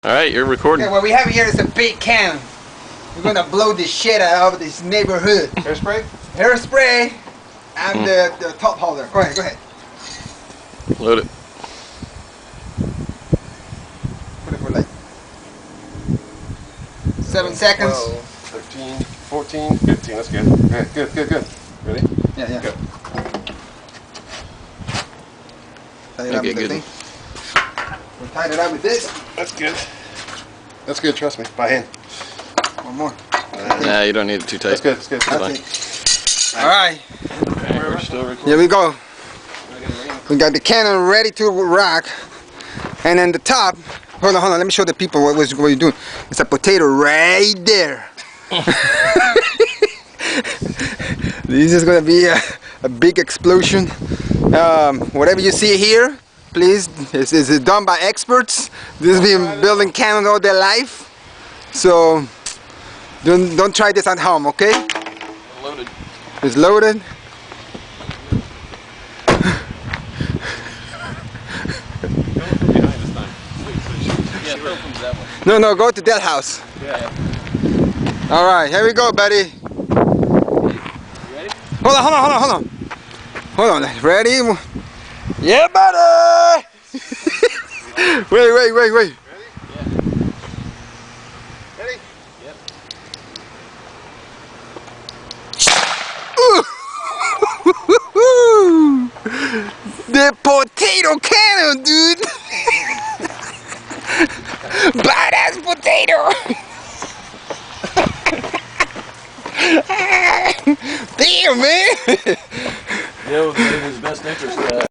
Alright, you're recording. Okay, what we have here is a big cannon. We're gonna blow the shit out of this neighborhood. Hairspray? Hairspray and the top holder. Go ahead, go ahead. Load it. Put it for like 7 seconds. 12, 13, 14, 15. That's good. Okay, good. Ready? Yeah. Go. Tie it up Okay, with the good. thing. We'll tie it up with this. That's good. That's good, trust me. By hand. One more. Nah, you don't need it too tight. That's good. That's it. Alright, Okay, we're still recording. here we go. We got the cannon ready to rock. And then the top, hold on, let me show the people what you're doing. It's a potato right there. This is gonna be a big explosion. Whatever you see here, please, this is done by experts. This has been building cannons all their life. So don't try this at home, okay? Loaded. It's loaded. Yeah, throw from that way. No, go to that house. Yeah. Alright, here we go, buddy. You ready? Hold on. Hold on, ready? Yeah, buddy! Wait. Ready? Yeah. Ready? Yep. The potato cannon, dude! Badass potato! Damn, man! Yeah, it was in his best interest.